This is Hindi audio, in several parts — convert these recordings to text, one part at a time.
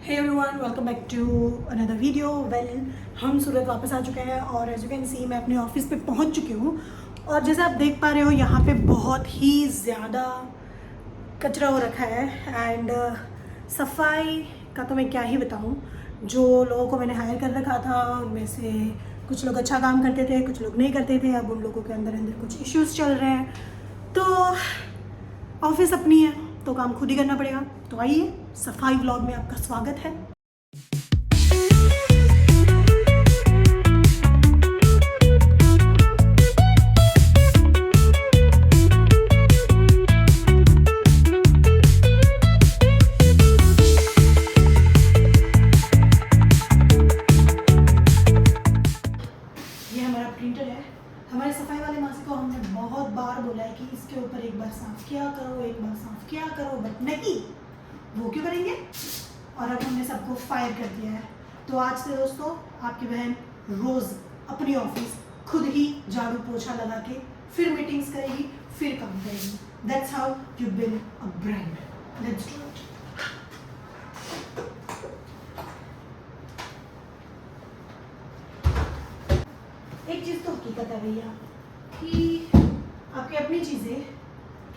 Hey everyone, welcome back to another video. हम सूरत वापस आ चुके हैं और एज यू कैन सी मैं अपने ऑफिस पे पहुंच चुकी हूँ। और जैसे आप देख पा रहे हो यहाँ पे बहुत ही ज़्यादा कचरा हो रखा है एंड सफाई का तो मैं क्या ही बताऊँ। जो लोगों को मैंने हायर कर रखा था उनमें से कुछ लोग अच्छा काम करते थे, कुछ लोग नहीं करते थे। अब उन लोगों के अंदर अंदर कुछ इश्यूज़ चल रहे हैं, तो ऑफिस अपनी है तो काम खुद ही करना पड़ेगा। तो आइए, सफाई व्लॉग में आपका स्वागत है। ये हमारा प्रिंटर है। हमारे सफाई वाले मासी को हमने बहुत बार बोला है कि इसके ऊपर एक बार साफ किया करो, एक बार साफ किया करो, बट नहीं, वो क्यों करेंगे। और अब हमने सबको फायर कर दिया है। तो आज से दोस्तों आपकी बहन रोज अपनी ऑफिस खुद ही झाड़ू पोछा लगा के फिर मीटिंग्स करेगी, फिर काम करेगी। That's how you build a brand. Let's do it. एक चीज़ तो हकीकत है भैया कि आपकी अपनी चीज़ें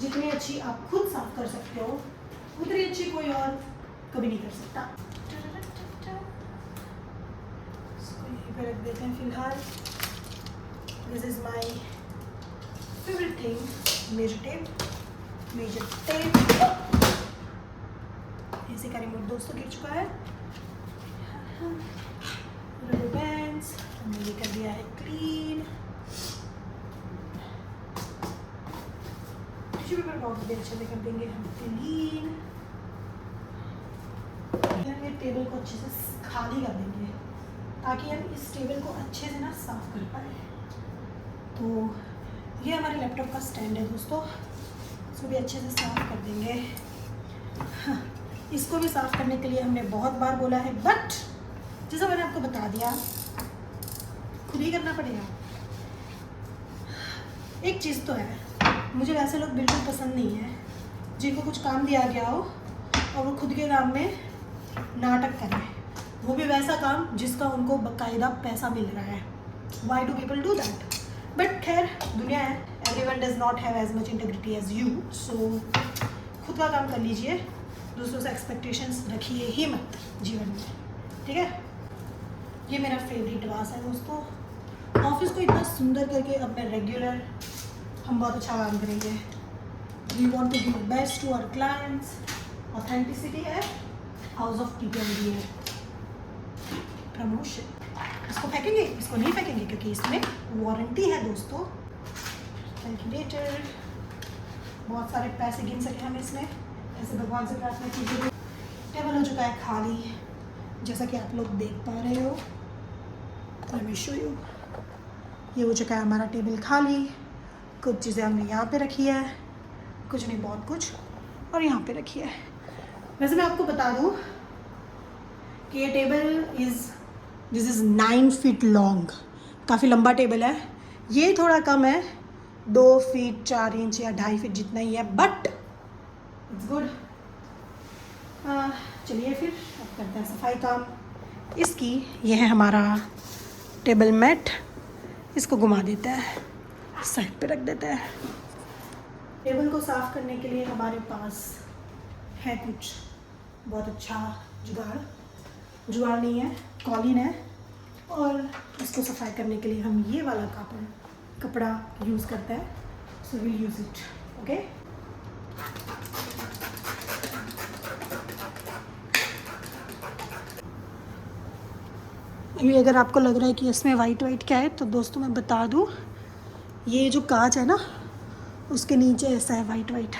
जितनी अच्छी आप खुद साफ कर सकते हो उतनी अच्छी कोई और कभी नहीं कर सकता। इसको यहीं पे रख देते हैं फिलहाल। This is my favourite thing, measure tape. ऐसे का रिमोट दोस्तों गिर चुका है। रबर बैंड्स हमने ये कर दिया है क्लीन। टिश्यू पेपर बॉक्स भी अच्छे से कर देंगे हम क्लीन। ये टेबल को अच्छे से खाली कर देंगे ताकि हम इस टेबल को अच्छे से ना साफ कर पाए। तो ये हमारे लैपटॉप का स्टैंड है दोस्तों, इसको भी अच्छे से साफ कर देंगे। हाँ, इसको भी साफ करने के लिए हमने बहुत बार बोला है, बट जैसा मैंने आपको बता दिया खुद ही करना पड़ेगा। एक चीज़ तो है, मुझे वैसे लोग बिल्कुल पसंद नहीं है जिनको कुछ काम दिया गया हो और वो खुद के काम में नाटक करें, वो भी वैसा काम जिसका उनको बाकायदा पैसा मिल रहा है। Why do people do that? But खैर, दुनिया है, everyone does not have as much integrity as you. So खुद का काम कर लीजिए, दूसरों से एक्सपेक्टेशंस रखिए ही मत जीवन में, ठीक है। ये मेरा फेवरेट वास है दोस्तों। ऑफिस को इतना सुंदर करके अब मैं रेगुलर हम बहुत अच्छा काम करेंगे। We want to give best to our clients. Authenticity है, हाउस ऑफ पीपल प्रमोशन। इसको फेंकेंगे, इसको नहीं फेंकेंगे क्योंकि इसमें वारंटी है दोस्तों। कैलकुलेटर, बहुत सारे पैसे गिन सके हम इसमें, ऐसे भगवान से प्रार्थना कीजिए। टेबल हो चुका है खाली, जैसा कि आप लोग देख पा रहे हो। Let me show you. ये हो चुका है हमारा टेबल खाली। कुछ चीज़ें हमने यहाँ पे रखी है, कुछ नहीं बहुत कुछ, और यहाँ पे रखी है। वैसे मैं आपको बता दूँ कि ये table this is 9 feet long, काफ़ी लंबा टेबल है। ये थोड़ा कम है, 2 फीट 4 इंच या 2.5 फीट जितना ही है, बट इट्स गुड। चलिए फिर अब करते हैं सफाई काम इसकी। यह है हमारा टेबल मैट, इसको घुमा देता है, साइड पे रख देता है। टेबल को साफ़ करने के लिए हमारे पास है कुछ बहुत अच्छा जुगाड़ नहीं है, कॉलिन है। और इसको सफाई करने के लिए हम ये वाला कपड़ा यूज़ करते हैं। So will use it, okay. अभी अगर आपको लग रहा है कि इसमें वाइट क्या है, तो दोस्तों मैं बता दूँ, ये जो कांच है ना उसके नीचे ऐसा है वाइट,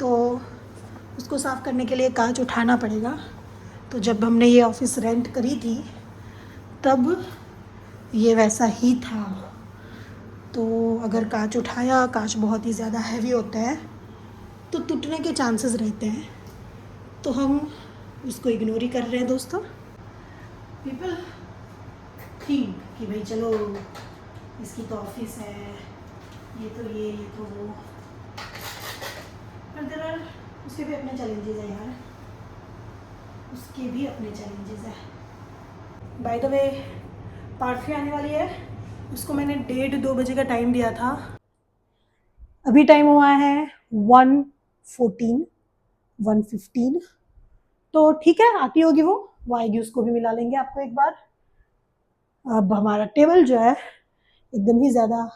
तो उसको साफ़ करने के लिए कांच उठाना पड़ेगा। तो जब हमने ये ऑफिस रेंट करी थी तब ये वैसा ही था। तो अगर कांच उठाया, कांच बहुत ही ज़्यादा हैवी होता है तो टूटने के चांसेस रहते हैं, तो हम उसको इग्नोर ही कर रहे हैं दोस्तों। पीपल थिंक कि भाई चलो इसकी तो ऑफिस है, ये तो वो, पर देयर आर उसके भी अपने चैलेंजेस हैं यार। उसके भी अपने चैलेंजेस है। बाय द वे पार्फी आने वाली है, उसको मैंने 1:30-2 बजे का टाइम दिया था। अभी टाइम हुआ है 1:14 1:15, तो ठीक है आती होगी वो आएगी, उसको भी मिला लेंगे आपको एक बार। अब हमारा टेबल जो है एकदम ही ज़्यादा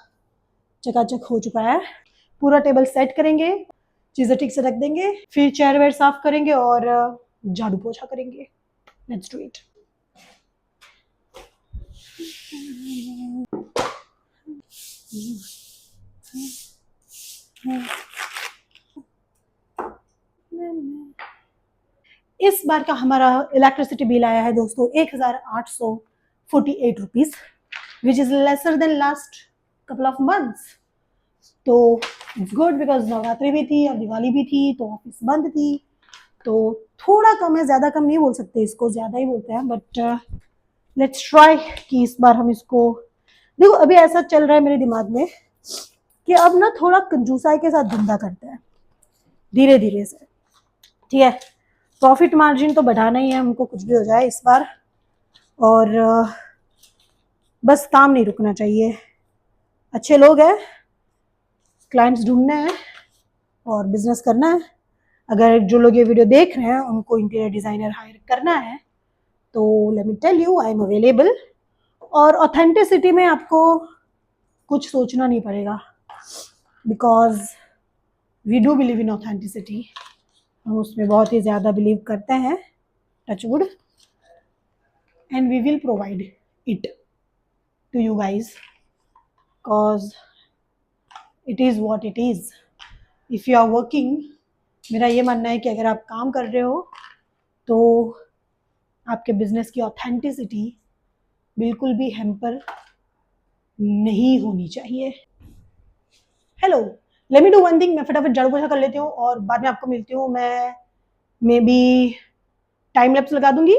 चकाचक हो चुका है। पूरा टेबल सेट करेंगे, चीज़ें ठीक से रख देंगे, फिर चेयर वेयर साफ करेंगे और झाड़ू पोछा करेंगे। Let's do it. इस बार का हमारा इलेक्ट्रिसिटी बिल आया है दोस्तों 1848 rupees, which is lesser than last couple of months. तो इट्स गुड बिकॉज नवरात्रि भी थी और दिवाली भी थी, तो ऑफिस बंद थी, तो थोड़ा कम है, ज़्यादा कम नहीं बोल सकते, इसको ज़्यादा ही बोलते हैं, बट लेट्स ट्राई कि इस बार हम इसको, देखो अभी ऐसा चल रहा है मेरे दिमाग में कि अब ना थोड़ा कंजूसाई के साथ धंधा करते हैं धीरे धीरे से, ठीक है। प्रॉफिट मार्जिन तो बढ़ाना ही है हमको, कुछ भी हो जाए इस बार, और बस काम नहीं रुकना चाहिए। अच्छे लोग हैं, क्लाइंट्स ढूंढने हैं और बिजनेस करना है। अगर जो लोग ये वीडियो देख रहे हैं उनको इंटीरियर डिजाइनर हायर करना है तो let me tell you I am available. और ऑथेंटिसिटी में आपको कुछ सोचना नहीं पड़ेगा, because we do believe in authenticity, हम उसमें बहुत ही ज़्यादा बिलीव करते हैं, touch wood, and we will provide it to you guys, because it is what it is. If you are working, मेरा ये मानना है कि अगर आप काम कर रहे हो तो आपके बिजनेस की ऑथेंटिसिटी बिल्कुल भी हैम्पर नहीं होनी चाहिए। Hello, let me do one thing, मैं फटाफट झाड़ू पोछा कर लेती हूँ और बाद में आपको मिलती हूँ। मैं मे बी टाइम लैप्स लगा दूंगी।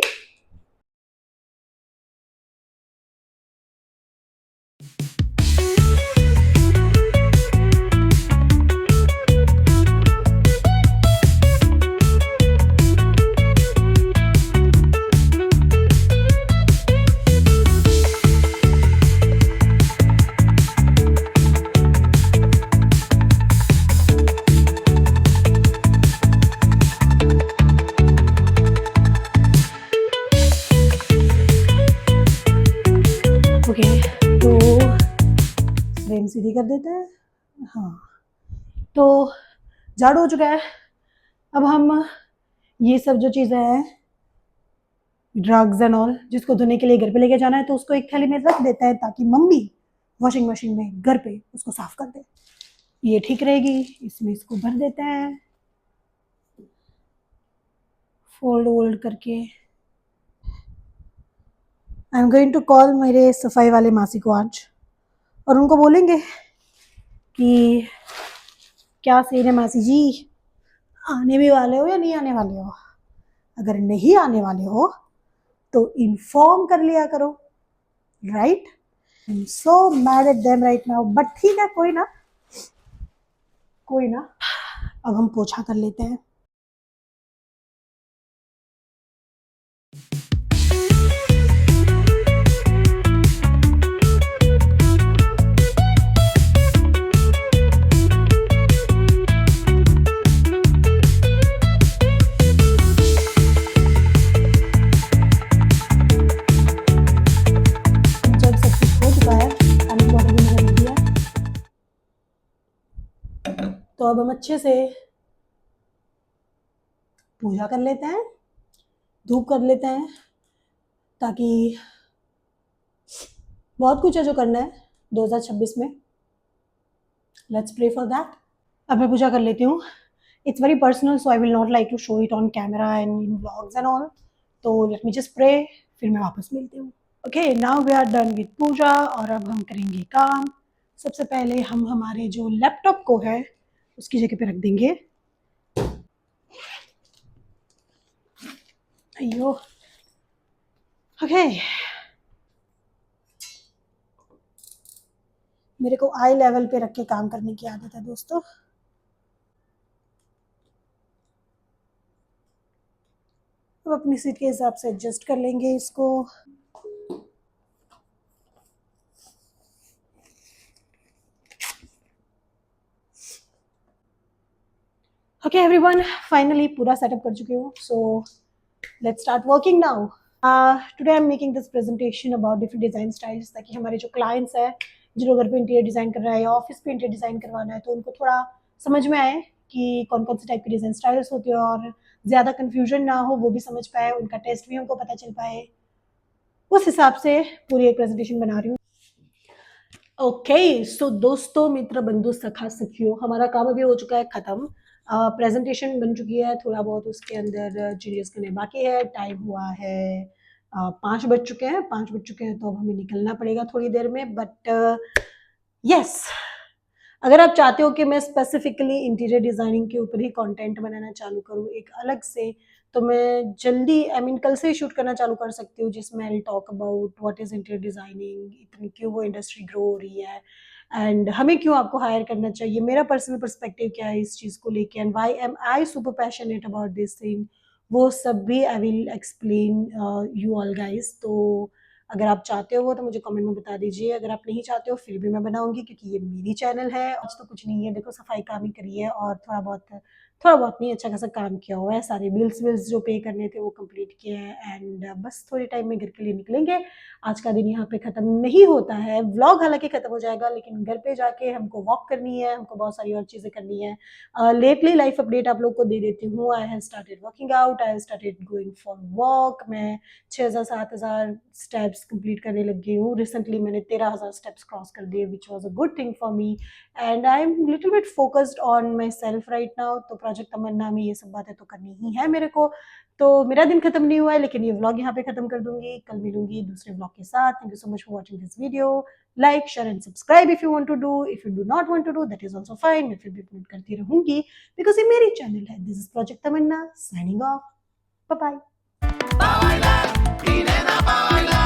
ओके, तो फ्रेम सीधी कर देते हैं। हाँ, तो झाड़ू हो चुका है। अब हम ये सब जो चीज़ें हैं, ड्रग्स एंड ऑल, जिसको धोने के लिए घर पे लेके जाना है तो उसको एक थैली में रख देते हैं ताकि मम्मी वॉशिंग मशीन में घर पे उसको साफ कर दे। ये ठीक रहेगी, इसमें इसको भर देते हैं फोल्ड वोल्ड करके। I am going to call मेरे सफाई वाले मासी को आज, और उनको बोलेंगे कि क्या सीन है मासी जी, आने भी वाले हो या नहीं आने वाले हो? अगर नहीं आने वाले हो तो इन्फॉर्म कर लिया करो, right? I am so mad at them right now, but ठीक है, कोई ना कोई ना। अब हम पोछा कर लेते हैं। जब सब कुछ हो चुका है, पानी की बॉटल भी मैंने रख दिया, तो अब हम अच्छे से पूजा कर लेते हैं, धूप कर लेते हैं, ताकि बहुत कुछ है जो करना है 2026 में। Let's pray for that. अब मैं पूजा कर लेती हूँ। It's very personal, so I will not like to show it on camera and in vlogs and all, तो लेट मी जस्ट प्रे, फिर मैं वापस मिलती हूँ। Okay, now we are done with puja, और अब हम करेंगे काम। सबसे पहले हम हमारे जो लैपटॉप को है उसकी जगह पे रख देंगे। अयो, ओके, मेरे को आई लेवल पे रख के काम करने की आदत है दोस्तों। अब अपनी सीट के हिसाब से एडजस्ट कर लेंगे इसको। ओके एवरीवन, फाइनली पूरा सेटअप कर चुकी हूँ, so let's start working now. Today I am making this presentation about different design styles, ताकि हमारे जो क्लाइंट्स हैं, जिन लोग घर पे इंटीरियर डिजाइन कर रहा है या ऑफिस पे इंटीरियर डिजाइन करवाना है, तो उनको थोड़ा समझ में आए कि कौन कौन से टाइप के डिजाइन स्टाइल्स होते हैं, और ज़्यादा कन्फ्यूजन ना हो, वो भी समझ पाए, उनका टेस्ट भी उनको पता चल पाए। उस हिसाब से पूरी एक प्रेजेंटेशन बना रही हूँ। ओके सो दोस्तों, मित्र, बंधु, सखा, सखियों, हमारा काम अभी हो चुका है ख़त्म। प्रेजेंटेशन बन चुकी है, थोड़ा बहुत उसके अंदर चेंजेस करने बाकी है। टाइम हुआ है 5 बज चुके हैं, 5 बज चुके हैं, तो अब हमें निकलना पड़ेगा थोड़ी देर में। बट यस, अगर आप चाहते हो कि मैं स्पेसिफिकली इंटीरियर डिज़ाइनिंग के ऊपर ही कंटेंट बनाना चालू करूँ एक अलग से, तो मैं जल्दी, आई मीन कल से ही शूट करना चालू कर सकती हूँ, जिसमें I will talk about what is interior designing, इतनी क्यों वो इंडस्ट्री ग्रो हो रही है, एंड हमें क्यों आपको हायर करना चाहिए, मेरा पर्सनल पर्सपेक्टिव क्या है इस चीज़ को लेके, and why am I super passionate about this thing. वो सब भी I will explain you all guys. तो अगर आप चाहते हो वो तो मुझे कमेंट में बता दीजिए, अगर आप नहीं चाहते हो फिर भी मैं बनाऊंगी, क्योंकि ये मेरी चैनल है। आज तो कुछ नहीं है, देखो सफाई काम ही करी है, और थोड़ा बहुत नहीं, अच्छा खासा काम किया हुआ है, सारे बिल्स विल्स जो पे करने थे वो कंप्लीट किए हैं, एंड बस थोड़ी टाइम में घर के लिए निकलेंगे। आज का दिन यहाँ पे ख़त्म नहीं होता है, व्लॉग हालांकि ख़त्म हो जाएगा, लेकिन घर पे जाके हमको वॉक करनी है, हमको बहुत सारी और चीज़ें करनी है। लेटली लाइफ अपडेट आप लोग को दे देती हूँ। I have started working out, I have started going for walk. मैं 6,000-7,000 स्टेप्स कंप्लीट करने लग गई हूँ। रिसेंटली मैंने 13,000 स्टेप्स क्रॉस कर दिए, which was a good thing for me, and I am little bit focused on my self right now. तो प्रोजेक्ट तमन्ना में ये सब बातें तो करनी ही है मेरे को। तो मेरा दिन खत्म नहीं हुआ है, लेकिन ये व्लॉग यहाँ पे खत्म कर दूंगी। कल मिलूंगी दूसरे व्लॉग के साथ। Thank you so much for watching this video. Like, share and subscribe if you want to do. If you do not want to do, that is also fine, मैं फिर भी अपलोड करती रहूंगी, बिकॉज ये मेरी चैनल है। This is project Tamanna signing off. Bye bye.